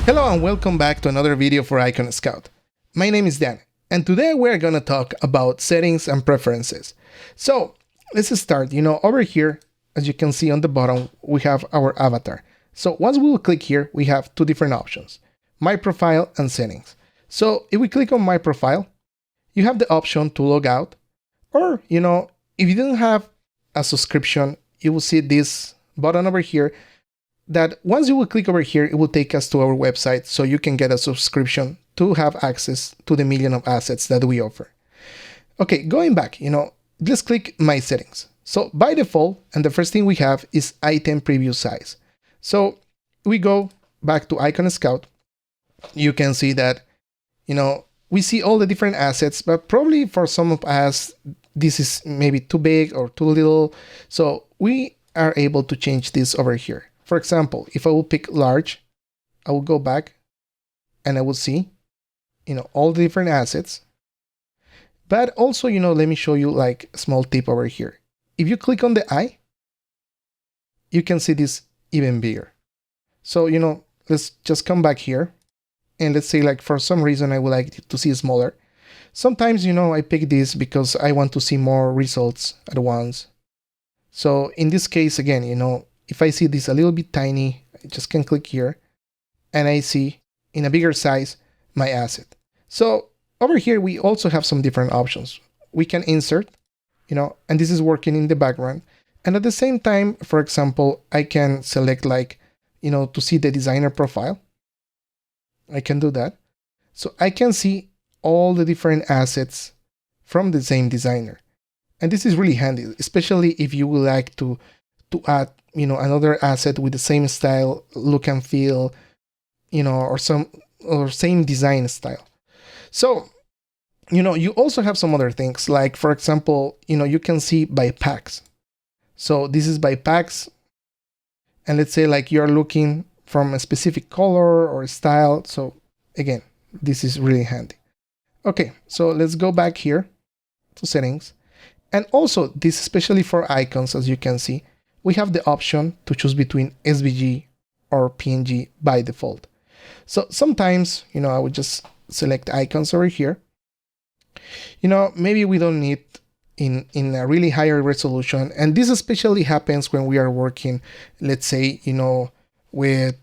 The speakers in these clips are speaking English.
Hello and welcome back to another video for IconScout. My name is Dan, and today we're gonna talk about settings and preferences. So let's start. Over here, as you can see on the bottom, we have our avatar. So once we will click here, we have two different options: My Profile and Settings. So if we click on My Profile, you have the option to log out, or if you don't have a subscription, you will see this button over here that once you will click over here, it will take us to our website so you can get a subscription to have access to the million of assets that we offer. Okay, going back, let's click My Settings. So by default, and the first thing we have is item preview size. So we go back to IconScout. You can see that, we see all the different assets, but probably for some of us, this is maybe too big or too little. So we are able to change this over here. For example, if I will pick large, I will go back and I will see, all the different assets. But also, let me show you like a small tip over here. If you click on the eye, you can see this even bigger. So, let's just come back here and let's say like for some reason I would like to see smaller. Sometimes, I pick this because I want to see more results at once. So in this case, again, if I see this a little bit tiny, I just can click here and I see in a bigger size my asset. So over here, we also have some different options. We can insert, and this is working in the background. And at the same time, for example, I can select like, to see the designer profile. I can do that. So I can see all the different assets from the same designer. And this is really handy, especially if you would like to add another asset with the same style, look and feel, or same design style. So, you also have some other things, like for example, you can see by packs. So this is by packs, and let's say like you're looking from a specific color or style. So again, this is really handy. Okay, so let's go back here to settings. And also this, especially for icons, as you can see, we have the option to choose between SVG or PNG by default. So sometimes, I would just select icons over here. Maybe we don't need in a really higher resolution. And this especially happens when we are working, let's say, with,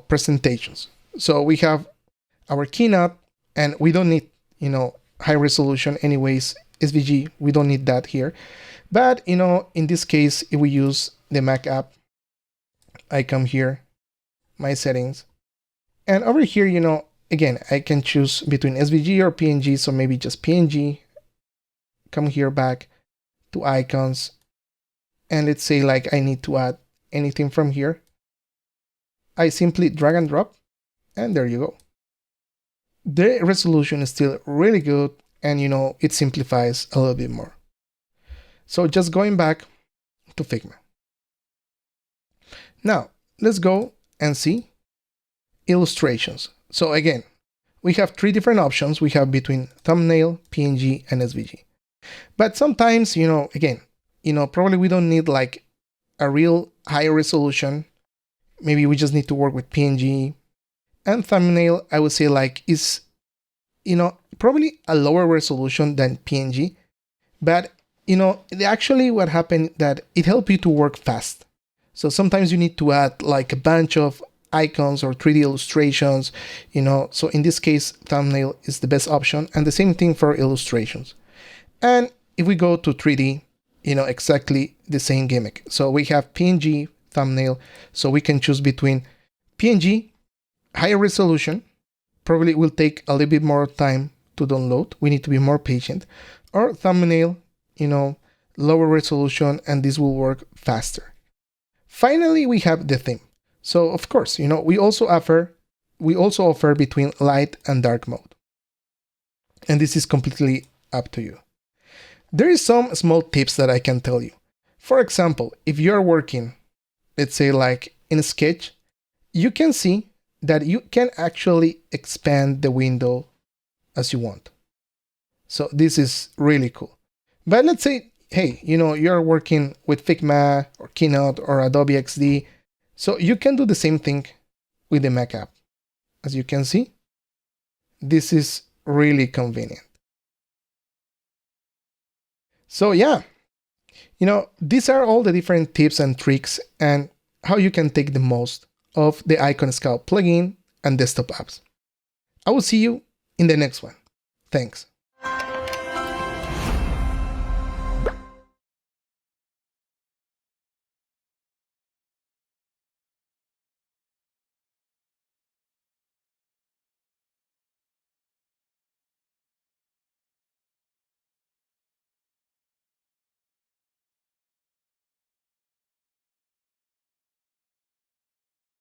presentations. So we have our keynote and we don't need, high resolution anyways. SVG, we don't need that here. But, in this case, if we use the Mac app, I come here, my settings, and over here, again, I can choose between SVG or PNG, so maybe just PNG, come here back to icons, and let's say like I need to add anything from here. I simply drag and drop, and there you go. The resolution is still really good, and it simplifies a little bit more. So just going back to Figma. Now, let's go and see illustrations. So again, we have three different options. We have between thumbnail, PNG, and SVG. But sometimes, again, probably we don't need like a real high resolution. Maybe we just need to work with PNG. And thumbnail, I would say like is, probably a lower resolution than PNG. But actually what happened that it helps you to work fast. So sometimes you need to add like a bunch of icons or 3D illustrations, so in this case, thumbnail is the best option, and the same thing for illustrations. And if we go to 3D, exactly the same gimmick. So we have PNG, thumbnail, so we can choose between PNG, higher resolution, probably will take a little bit more time to download. We need to be more patient. Or thumbnail, lower resolution, and this will work faster. Finally, we have the theme. So of course, we also offer between light and dark mode. And this is completely up to you. There is some small tips that I can tell you. For example, if you're working, let's say like in Sketch, you can see that you can actually expand the window as you want. So this is really cool. But let's say, hey, you're working with Figma or Keynote or Adobe XD. So you can do the same thing with the Mac app. as you can see. This is really convenient. So yeah, these are all the different tips and tricks and how you can take the most of the IconScout plugin and desktop apps. I will see you in the next one. Thanks.